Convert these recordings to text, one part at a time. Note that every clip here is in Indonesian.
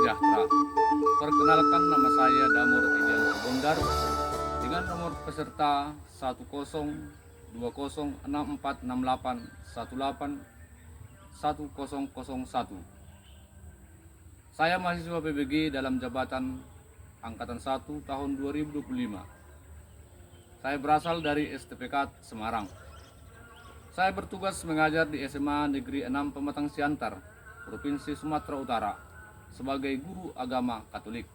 sejahtera. Perkenalkan, nama saya Damur Edianto Bondar dengan nomor peserta 10206468181001. Saya mahasiswa PBG dalam jabatan Angkatan 1 tahun 2025. Saya berasal dari STPK Semarang. Saya bertugas mengajar di SMA Negeri 6 Pematang Siantar, Provinsi Sumatera Utara, sebagai guru agama Katolik.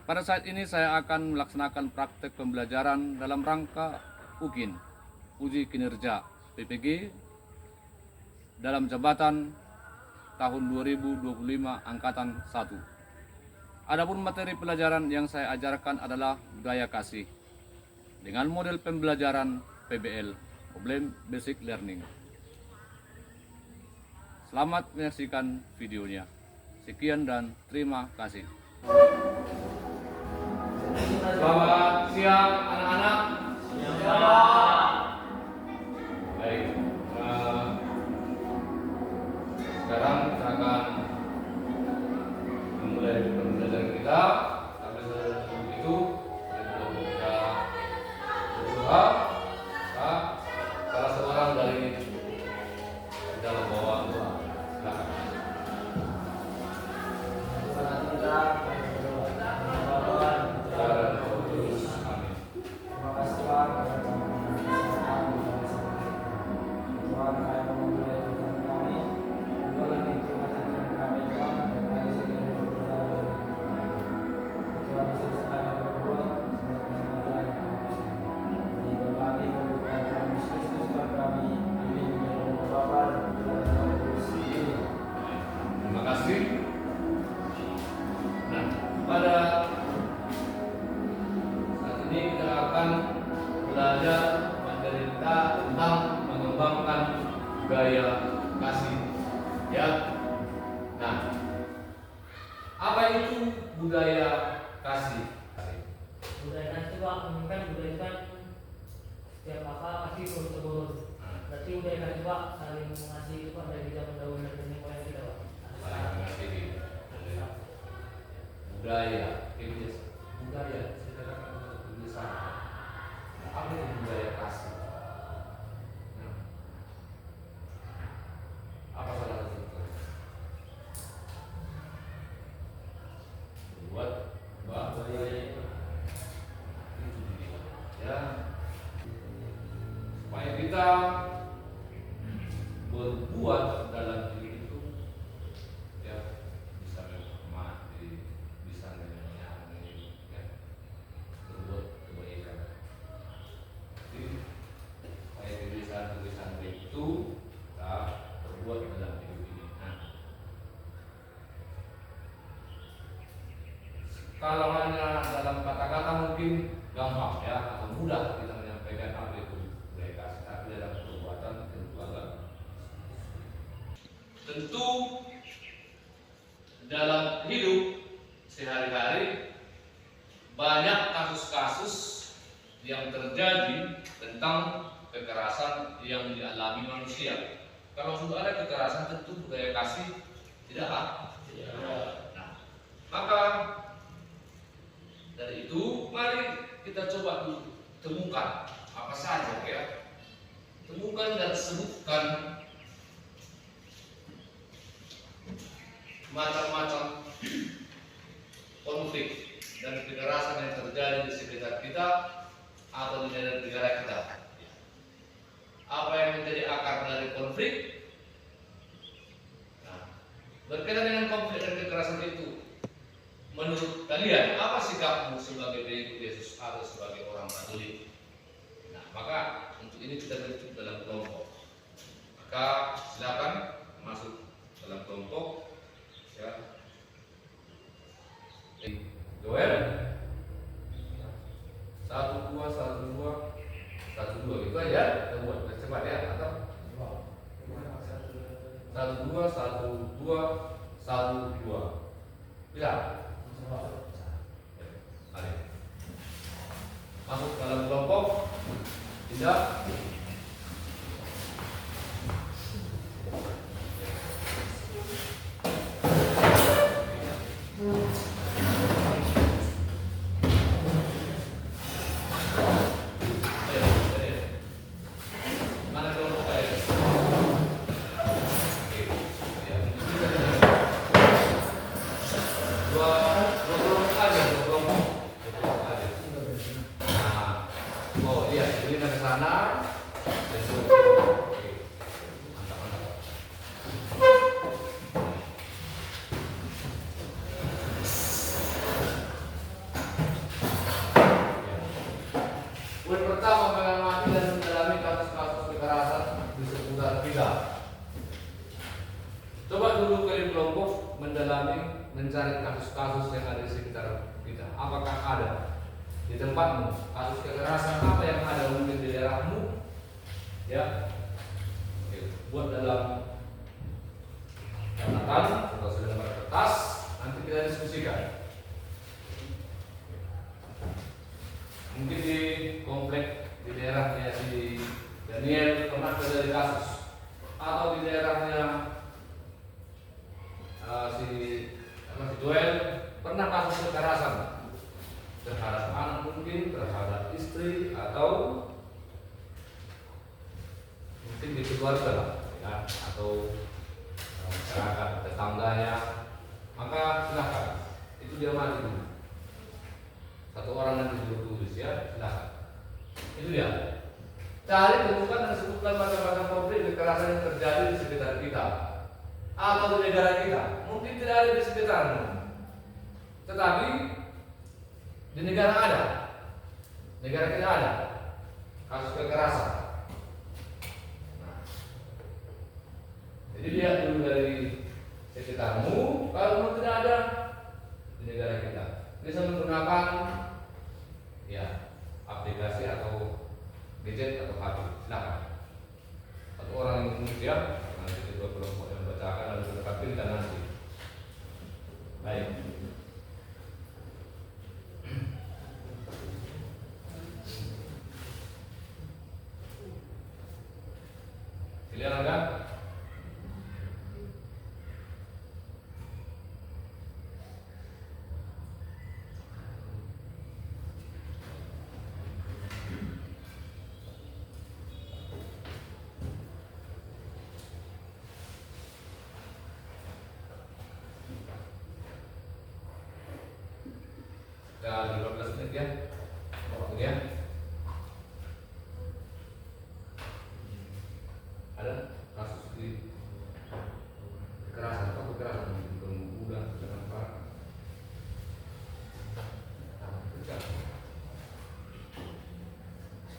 Pada saat ini saya akan melaksanakan praktek pembelajaran dalam rangka UKIN, Uji Kinerja PPG, dalam jabatan tahun 2025 Angkatan 1. Adapun materi pelajaran yang saya ajarkan adalah budaya kasih dengan model pembelajaran PBL, Problem Basic Learning. Selamat menyaksikan videonya. Sekian dan terima kasih. Selamat siang anak-anak. Baik. Sekarang kita akan memulai pembelajaran kita. Tapi sebelum itu kita berdoa. Salah seorang dari kita membawa doa. Silakan. Terima kasih. Nah, pada saat ini kita akan belajar materi kita tentang mengembangkan budaya kasih. Ya. Nah, apa itu budaya kasih? Budaya kasih Pak, kan budaya kan setiap kakak kasih turun-temurun. Berarti budaya kasih Pak saling mengasihi itu Pak dari zaman dahulu dan nenek moyang kita Pak. Saling mengasihi. Budaya, budaya sekarang untuk kebiasaan. Apa itu budaya kasih? Nah, apa salah satu? Buat budaya itu ya, supaya kita berbuat dalam diri itu ya bisa menghormati, bisa menyayangi, ya, berbuat kebaikan. Jadi supaya kebiasaan-kebiasaan itu kita berbuat dalam hidup ini. Nah, kalau hanya dalam kata-kata mungkin gampang ya atau mudah kita menyampaikan apa itu budaya kasih, tapi dalam perbuatan tentu agak. Tentu dalam hidup sehari-hari banyak kasus-kasus yang terjadi tentang kekerasan yang dialami manusia. Kalau sudah ada kekerasan, tentu budaya kasih tidak ada. Nah, maka dari itu mari kita coba temukan apa saja ya. Temukan dan sebutkan macam-macam konflik dan kekerasan yang terjadi di sekitar kita atau di negara kita. Apa yang menjadi akar dari konflik? Nah, berkaitan dengan konflik dan kekerasan itu, menurut kalian apa sikapmu sebagai pengikut Yesus atau sebagai orang Katolik? Nah, maka untuk ini kita bentuk dalam kelompok. Maka silakan masuk dalam kelompok. Ya. Joel 1 2 1 2 1 2 gitu aja. Kita buat cepat ya atau 1 2 1 2 1 2. Bisa? Mari. Masuk dalam kelompok. Tidak. seputar kita. Coba dulu kalian kelompok mendalami, mencari kasus-kasus yang ada di sekitar kita. Apakah ada di tempatmu kasus kekerasan apa yang ada mungkin di daerahmu? Ya, oke. Buat dalam catatan atau sudah kertas, nanti kita diskusikan. Mungkin di komplek di daerahnya si Daniel pernah terjadi kasus, atau di daerahnya si Joel pernah kasus kekerasan terhadap anak, mungkin terhadap istri, atau mungkin di keluarga ya, atau masyarakat tetangganya. Maka silahkan, itu dia mati dulu. Satu orang nanti dulu tulis ya, silahkan. Itu dia. Cari, temukan dan sebutkan macam-macam konflik kekerasan yang terjadi di sekitar kita atau di negara kita. Mungkin tidak ada di sekitarmu, tetapi di negara ada. Negara kita ada kasus kekerasan. Nah, jadi lihat dulu dari sekitarmu. Kalau tidak ada di negara kita, bisa menggunakan ya aplikasi atau gadget atau HP. Silakan. Satu orang yang kemudian nanti kedua kelompok yang bacakan lalu kita tampilkan nanti. Baik. Pilihan Anda? Dan 15 menit ya. Waktunya. Ada kasus di kekerasan atau kekerasan di pemuda dengan para kerja.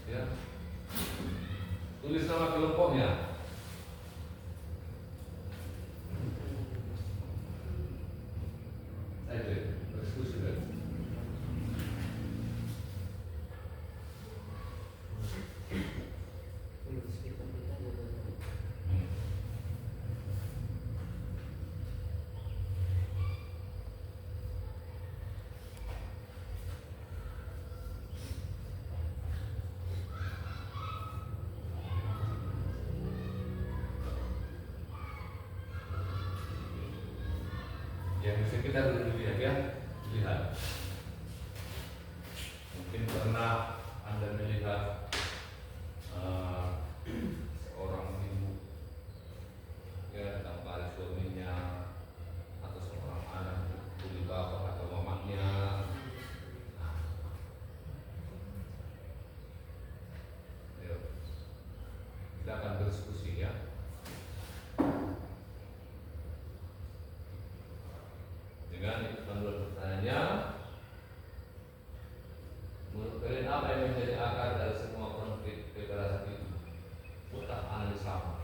Ya. Tulis nama kelompoknya. Ayo, berdiskusi dulu. Yang mesti kita dulu lihat ya, lihat. Mungkin pernah Anda melihat seorang ibu ya tampar suaminya, atau seorang anak dibully bapak atau mamanya. Nah, yuk. Kita akan berdiskusi ya. Dengan itu menurut pertanyaannya, menurut kalian apa yang menjadi akar dari semua konflik kekerasan itu? Buat analisa.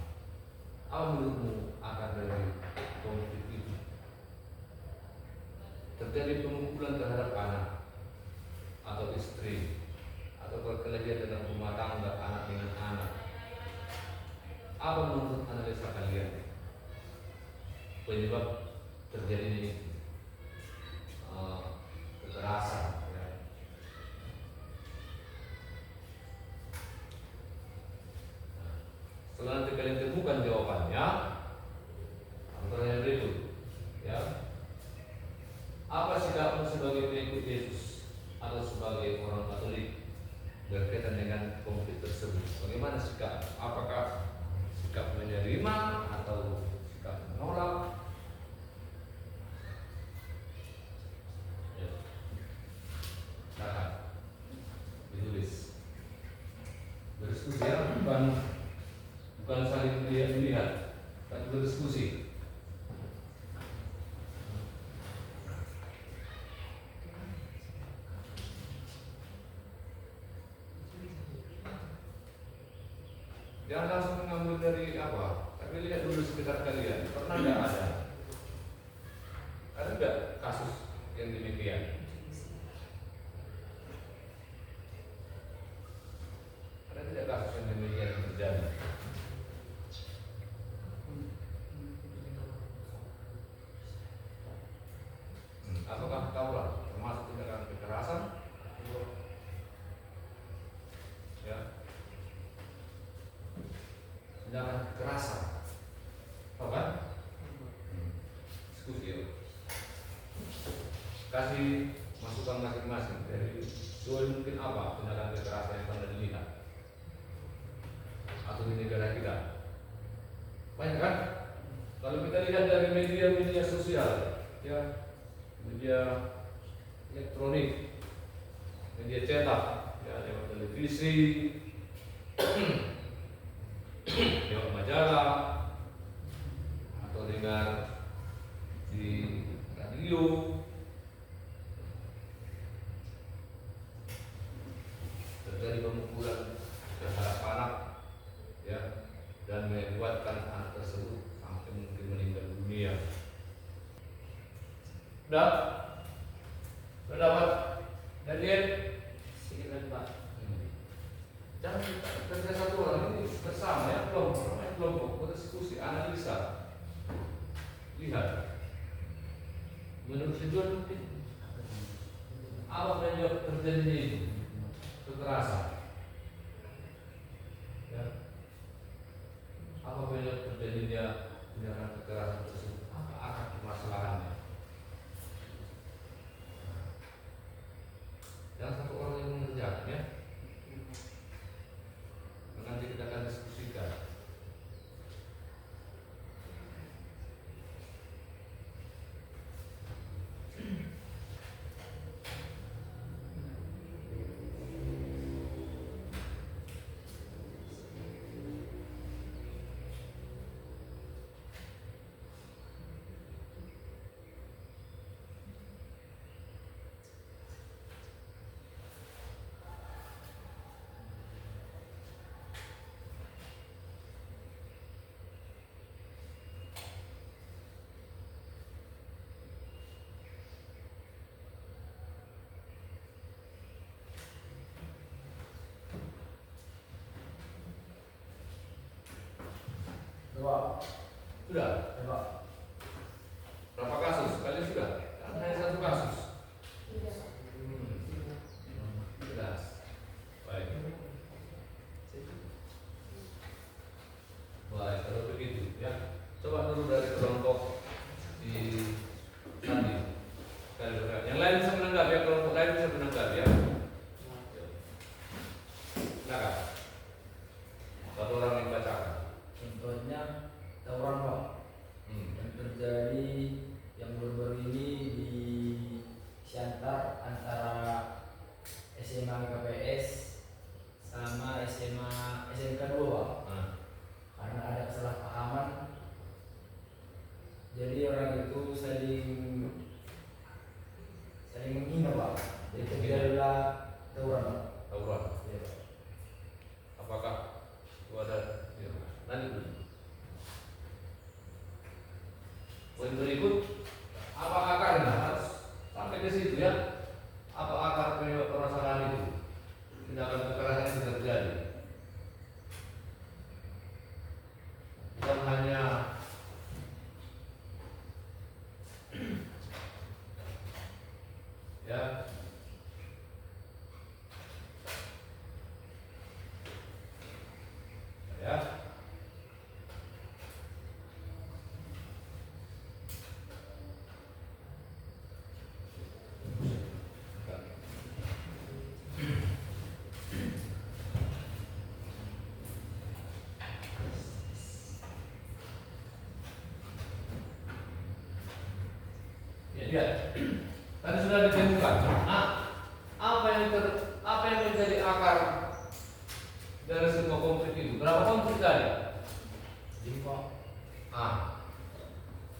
Apa menurutmu akar dari konflik itu? Terjadi pemukulan terhadap anak atau istri, atau perkelahian dalam rumah tangga anak dengan anak. Apa menurut analisa kalian penyebab terjadinya itu? Kekerasan ya. Setelah nanti kalian temukan jawabannya, pertanyaan berikut ya, apa sikapmu sebagai pengikut Yesus atau sebagai orang Katolik berkaitan dengan konflik tersebut? Bagaimana sikap? Apakah sikap menerima atau sikap menolak? Ditulis, berdiskusi ya, bukan saling melihat, tapi berdiskusi. Jangan langsung mengambil dari apa lihat dulu sekitar kalian, pernah nggak ada nggak kasus yang demikian? Ada tidak kasus yang demikian yang terjadi? Apakah kaulah termasuk tindakan kekerasan? Ya, tindakan kekerasan, tahu kan? Diskusi ya. Kasih masukan masing-masing dari dua mungkin apa tindakan kekerasan yang pernah dilihat atau di negara kita. Banyak kan? Kalau kita lihat dari media-media sosial, ya, media elektronik, media cetak, ya, lewat televisi, lewat majalah, atau dengar di radio, terjadi pemukulan terhadap anak, ya, dan membuatkan anak tersebut sampai mungkin meninggal dunia. Udah dapat Daniel? Sedikit lagi Pak. Jangan kita kerja satu orang ini bersama ya, kelompok berdiskusi, analisa, lihat. Menurut tujuan mungkin apa penyebab terjadi kekerasan? Ya. Apa penyebab terjadinya tindakan kekerasan tersebut? Apa akar permasalahannya? Yang satu orang yang mengerjakannya, nanti kita akan diskusikan. Dua. Sudah? Dua. Berapa kasus? Kalian sudah? Kan hanya satu kasus. Jelas. Baik. Baik, kalau begitu ya. Coba dulu dari kelompok di Sandi. Yang lain bisa menanggapi ya, kelompok lain bisa menanggapi ya. Silakan. Satu orang yang bacakan. Contohnya tawuran Pak yang terjadi yang baru-baru ini di Siantar antara SMA KPS sama SMA SMK 2 Pak. Karena ada kesalahpahaman, jadi orang itu saling menghina Pak. Jadi terjadilah tawuran Pak. Tawuran. Ya, Pak. Apakah itu ada? Ya. Nanti dulu. Poin berikut, apa akarnya? Harus sampai ke situ ya. Apa akar penyebab permasalahan itu? Tindakan kekerasan yang terjadi. Bukan hanya ya, ya. Ya, lihat. Tadi sudah ditemukan. Apa yang menjadi akar dari semua konflik itu? Berapa konflik tadi? 5.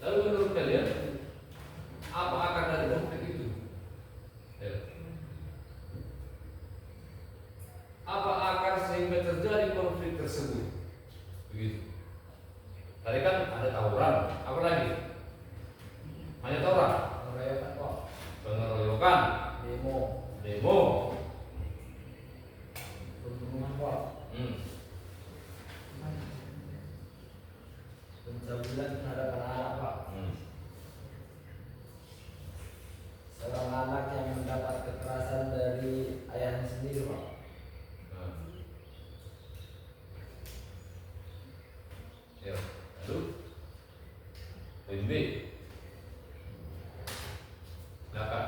Lalu menurut kalian apa akar dari konflik itu? Ya. Apa akar sehingga terjadi konflik tersebut? Begitu. Tadi kan ada tawuran, apa lagi? Hanya tawuran, Pengeroyokan Pak. pengeroyokan, Demo. demo. Pembunuhan Pak. Hmm. Pencabulan terhadap anak-anak Pak. Hmm. Seorang anak yang mendapat kekerasan dari ayahnya sendiri Pak. Nah. Ya, lalu poin B. Silakan.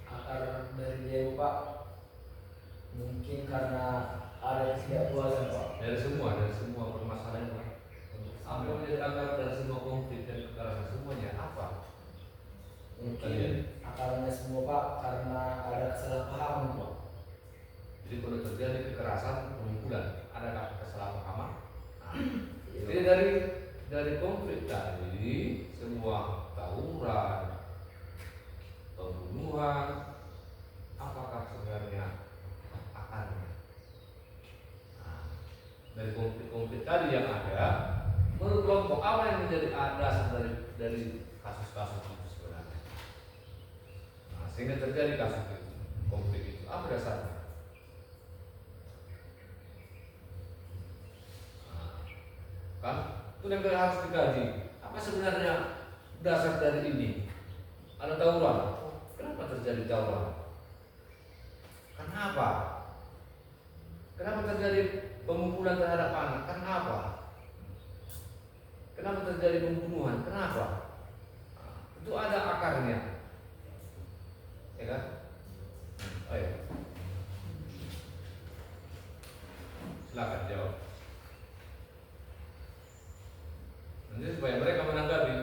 Akar dari demo Pak, mungkin karena ada ketidakpuasan Pak. Dari semua permasalahan Pak. Untuk sampai menjadi akar dari semua konflik dan kekerasan semuanya apa? Mungkin akarnya semua Pak karena ada kesalahpahaman Pak. Jadi kalau terjadi kekerasan pemukul adakah kesalahpahaman? Nah, Iya. jadi dari konflik tadi semua tawuran, pembunuhan, apakah sebenarnya akarnya? Nah, dari konflik-konflik tadi yang ada, menurut kelompok apa yang menjadi dasar dari kasus-kasus itu sebenarnya? Nah, sehingga terjadi kasus itu, konflik itu, apa dasarnya? Nah, kan itu yang harus dikaji. Apa sebenarnya dasar dari ini? Ada tawuran. Kenapa terjadi tawuran? Kenapa? Kenapa terjadi pemukulan terhadap anak? Kenapa? Kenapa terjadi pembunuhan? Kenapa? Nah, itu ada akarnya, ya kan? Ayo, silakan jawab. Nanti supaya mereka menanggapi.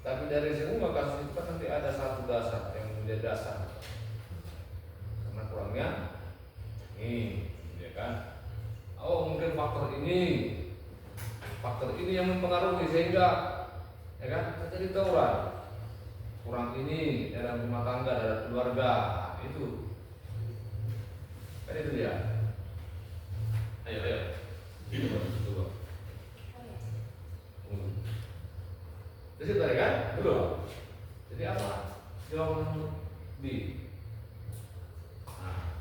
Tapi dari semua kasus itu kan nanti ada satu dasar yang menjadi dasar. Karena kurangnya ini, ya kan? Oh mungkin faktor ini yang mempengaruhi sehingga, ya kan, terjadi tawuran. Kurang ini dalam rumah tangga, dalam keluarga, itu. Kan itu dia. Ayo. Coba. Jadi tadi kan? Belum. Jadi apa? Jawaban nomor B. Nah.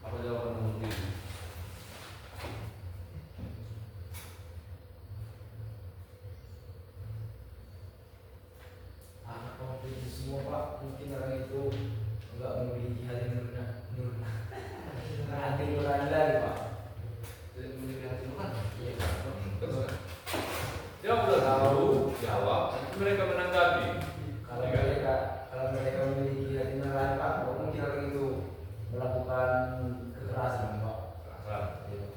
Apa jawaban nomor B? Anak konflik itu semua Pak, mungkin orang itu enggak memiliki hati nurani lagi Pak. Jadi memiliki hati nurani. Iya Pak. Terus kan? Jawab dulu. Jawab. Mereka menanggapi. Kalau mereka memiliki hati nurani Pak, mungkin orang itu melakukan kekerasan Pak. Kekerasan. Iya.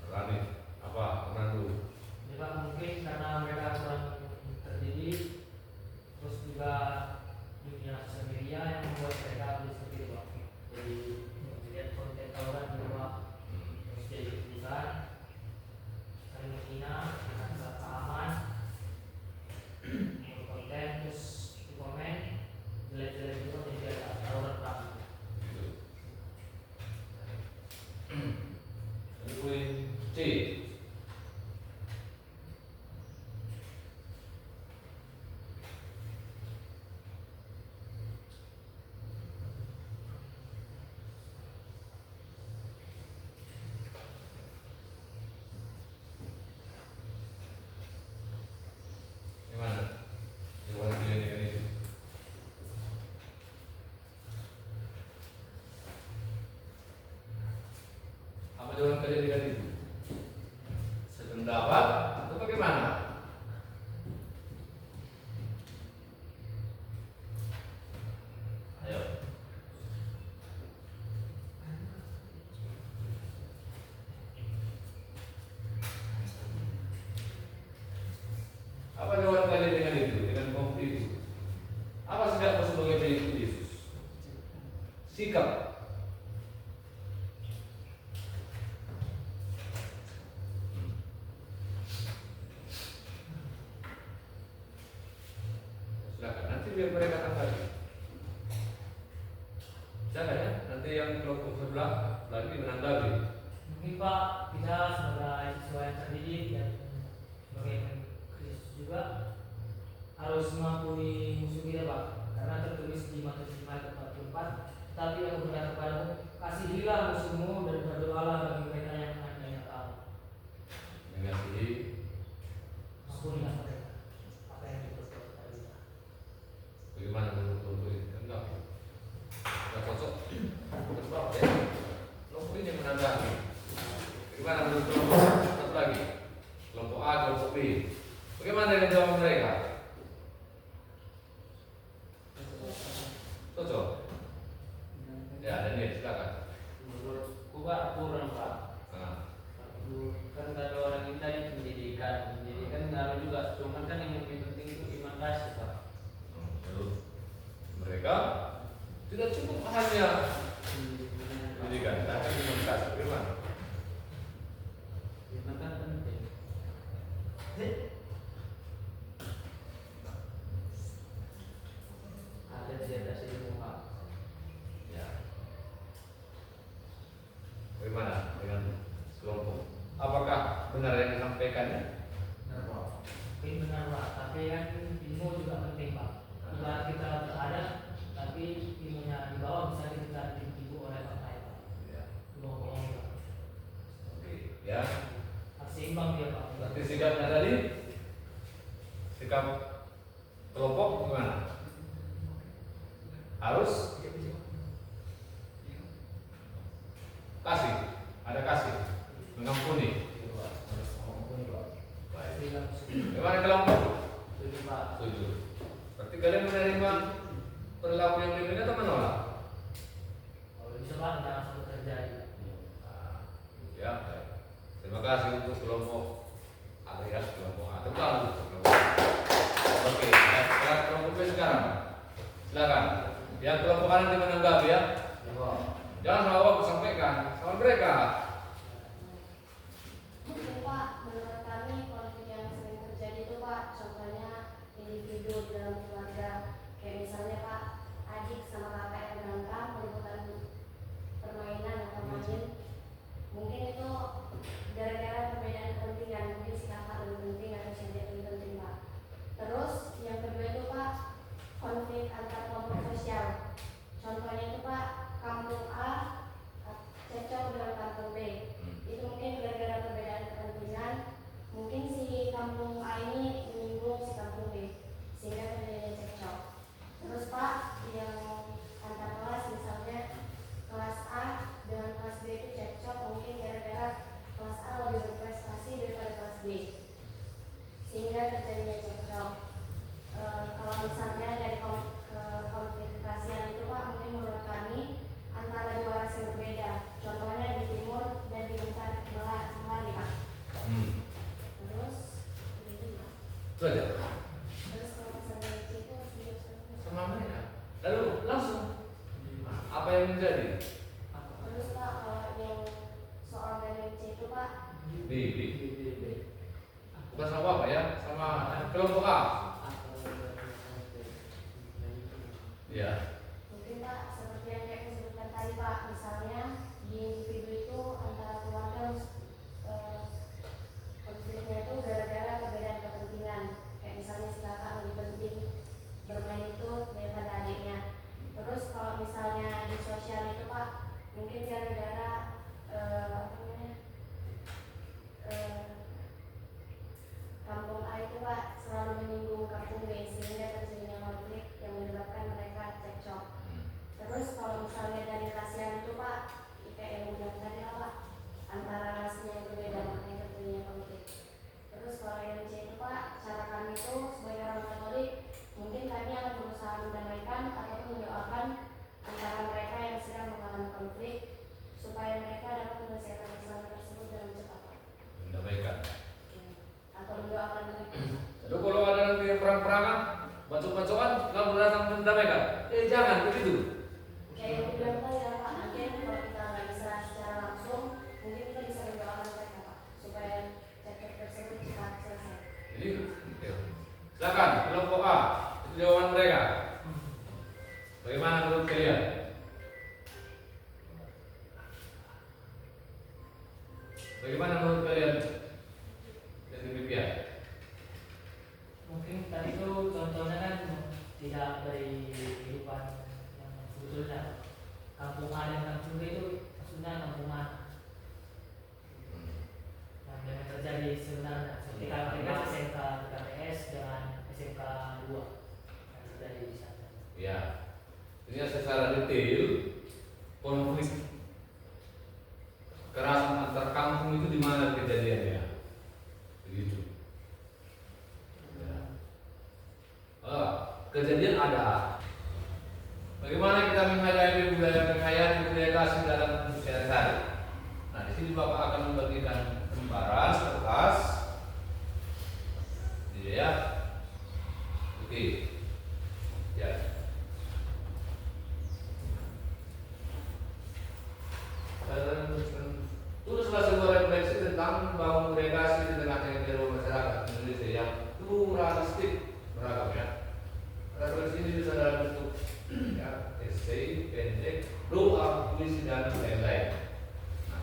Berani. Apa? Menang dulu. Jadi Pak, mungkin karena mereka kurang terdidik, terus juga dunia sosial media yang membuat mereka menjadi seperti itu Pak. Jadi melihat konten tawuran di rumah, terus jadi keputusan, saling menghina, dengan kesalahpahaman, membuat konten, terus di komen, jelek-jelek itu jadi ada tawuran Pak. Gitu. Ini poin C. Gimana? Jawaban pilihan dengan itu. Apa jawaban kalian dengan itu? Sependapat atau bagaimana? Ayo. biar mereka tanggapi. Jangan ya, nanti yang kelompok sebelah lagi menanggapi. Mungkin Pak, kita sebagai siswa yang terdidik dan sebagai Kristus juga harus mengampuni musuh kita Pak, karena tertulis di Matius 5 ayat 44. Tapi aku berkata kepadamu, kasihilah musuhmu dan berdoalah bagi mereka yang menganiaya kamu. Mengasihi. Ampunilah mereka apa yang diperbuat tadi. Bagaimana menurut kelompok ini? Enggak. Enggak cocok. Sebab ya, kelompok ini yang menanggapi. Bagaimana menurut kelompok satu lagi? Kelompok A, kelompok B. Bagaimana dengan jawaban mereka? Cocok. Ya, Daniel, silakan. Menurutku Pak kurang Pak. Nah, Kan kata orang kita di pendidikan ngaruh juga. Cuman kan yang lebih penting itu iman kasih Pak. menurut mereka tidak cukup hanya pendidikan, tapi komunikasi. Bagaimana? Iman kan penting. Ada di atas ilmu Pak. Ya. Bagaimana dengan kelompok? Apakah benar yang disampaikannya? Mungkin benar Pak, tapi kan ilmu juga penting Pak. Ibarat kita berada, tapi ilmunya di bawah bisa kita ditipu oleh orang lain Pak. Ya. Bohong Pak. Oke. Ya. Harus seimbang dia Pak. Berarti sikapnya tadi, sikap kelompok gimana? Harus kasih, ada kasih, mengampuni. Baik. Bagaimana kelompok? Setuju Pak. Setuju. Berarti kalian menerima perilaku yang berbeda atau menolak? Kalau bisa Pak, jangan sampai terjadi. Nah, ya, baik. Terima kasih untuk kelompok alias kelompok A. Tepuk tangan untuk kelompok A. Oke, sekarang kelompok B sekarang. Silakan. Yang kelompok A nanti menanggapi ya. Jangan sama waktu sampaikan sama mereka. Mungkin Pak, menurut kami konflik yang sering terjadi itu Pak, contohnya individu dalam keluarga, kayak misalnya Pak, adik sama kakak yang berantem merebutkan permainan atau main. Mungkin itu gara-gara perbedaan kepentingan, mungkin si kakak lebih penting atau si adik lebih penting Pak. Terus yang kedua itu Pak, konflik antar kelompok sosial. Contohnya itu Pak, kampung A cocok dengan kampung B. Itu mungkin gara-gara perbedaan kepentingan, mungkin si kampung A ini menyinggung si kampung B sehingga terjadi cekcok. Terus Pak, yang antar kelas misalnya kelas A dengan kelas B itu cekcok mungkin gara-gara kelas A lebih berprestasi daripada kelas B sehingga terjadinya cekcok. Kalau misalnya dari konfrontasian itu Pak, mungkin menurut kami antara dua ras yang berbeda. Contohnya di timur dan di Melani Pak. Terus ini Pak. Itu aja. Terus kalau misalnya itu Sama mereka. Lalu langsung apa yang menjadi? terus Pak, kalau yang soal dari C itu Pak, B. Bukan sama apa ya? Sama kelompok A. Ya. mungkin Pak seperti yang kayak disebutkan tadi Pak, misalnya di individu itu antara keluarga konfliknya itu gara-gara perbedaan kepentingan, kayak misalnya si kakak lebih penting bermain itu daripada adiknya. Terus kalau misalnya di sosial itu Pak, mungkin gara-gara kampung A itu Pak selalu menyinggung kampung B sehingga terjadinya konflik yang menyebabkan mereka cekcok. Terus kalau misalnya dari rasian itu Pak, kayak yang udah tadi lah Pak, antara rasnya yang berbeda makanya terjadinya konflik. Terus kalau yang C itu Pak, cara kami itu sebagai orang Katolik, mungkin kami akan berusaha mendamaikan ataupun mendoakan antara mereka yang sedang mengalami konflik supaya mereka dapat menyelesaikan masalah tersebut dengan cepat Pak. Mendamaikan. Atau mendoakan mereka. Lalu kalau ada nanti perang-perangan, bacok-bacokan, lalu datang mendamaikan. Jangan begitu. Kayak yang dibilang tadi ya Pak, mungkin kalau kita nggak bisa secara langsung, mungkin kita bisa mendoakan mereka Pak, supaya cekcok tersebut cepat selesai. Jadi, silakan kelompok A. Itu jawaban mereka. Bagaimana menurut kalian? Bagaimana menurut kalian? Yang demikian. Mungkin tadi itu contohnya kan tidak dari kehidupan yang sebetulnya. Kampung A dan kampung B itu maksudnya kampung mana? Yang terjadi sebenarnya seperti KPS, SMK KPS dengan SMK 2 yang terjadi di sana. Ya, ini secara detail konflik kekerasan antar kampung itu di mana kejadiannya? Begitu. Ya. Kejadian ada. Bagaimana kita menghadapi menghayati budaya kasih dalam sehari-hari? Nah, di sini Bapak akan membagikan lembaran kertas. Iya ya. Oke. Ya. Tulislah sebuah refleksi tentang membangun budaya kasih di tengah kehidupan masyarakat Indonesia yang pluralistik beragam ya. Refleksi ini bisa dalam bentuk ya, essay, pendek, doa, puisi dan lain-lain. Nah,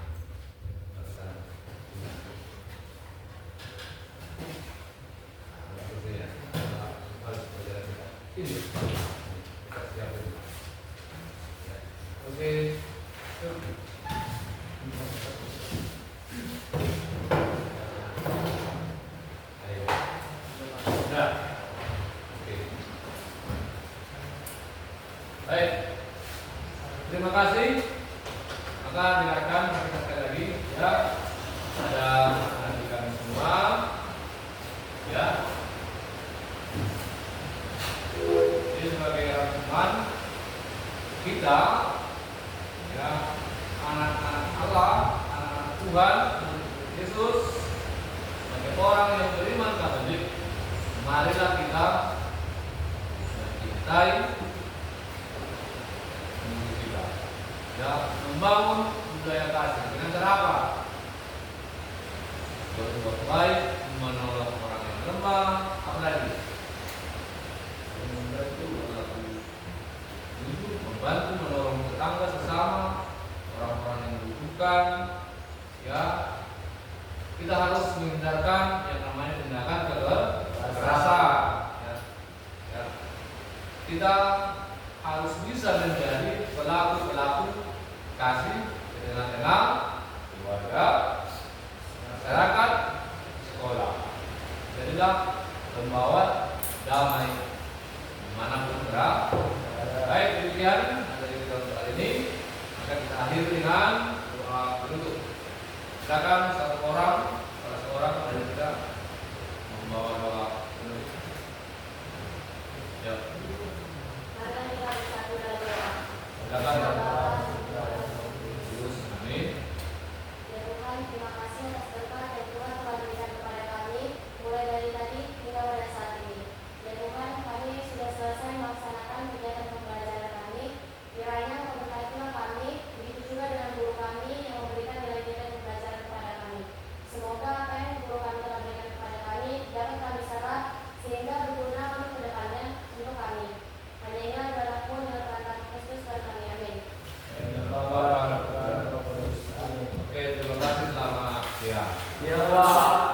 harus berjalan ini. Siap ini. Oke. Ayo. Sudah. Oke. Baik. Terima kasih. Maka dengarkan kita sekali lagi ya. Ada adik kami semua. Ya. Ini sebagai rangkuman kita ya, anak-anak Allah, anak-anak Tuhan Yesus, sebagai orang yang beriman Katolik, marilah kita mencintai kita, ya, membangun budaya kasih dengan cara apa? Berbuat baik, menolong orang yang lemah, apa lagi? Membantu menolong tetangga sesama, orang-orang yang membutuhkan, ya. Kita harus menghindarkan yang namanya tindakan kekerasan. Ya. Ya. Kita harus bisa menjadi pelaku-pelaku kasih di tengah-tengah keluarga, masyarakat, sekolah. Jadilah pembawa damai dimanapun berada. Baik, demikian dari kita untuk kali ini. Maka kita akhiri dengan doa penutup. Silakan salah seorang dari kita membawa doa penutup. Ya. Maka kita bersatu dalam doa. Silakan. Terus, amin. Ya Tuhan, terima kasih atas berkat yang Tuhan telah berikan kepada kami mulai dari tadi hingga pada saat ini. Ya Tuhan, kami sudah selesai melaksanakan kegiatan pembelajaran kami. Kiranya memberkatilah kami, begitu juga dengan guru kami yang memberikan nilai-nilai pembelajaran kepada kami. Semoga apa yang guru kami telah berikan kepada kami dapat kami serap sehingga berguna untuk kedepannya untuk kami. Hanya ini adalah pun yang terangkat Kristus dan kami. Amin. Oke, terima kasih, selamat siang. Ya Allah.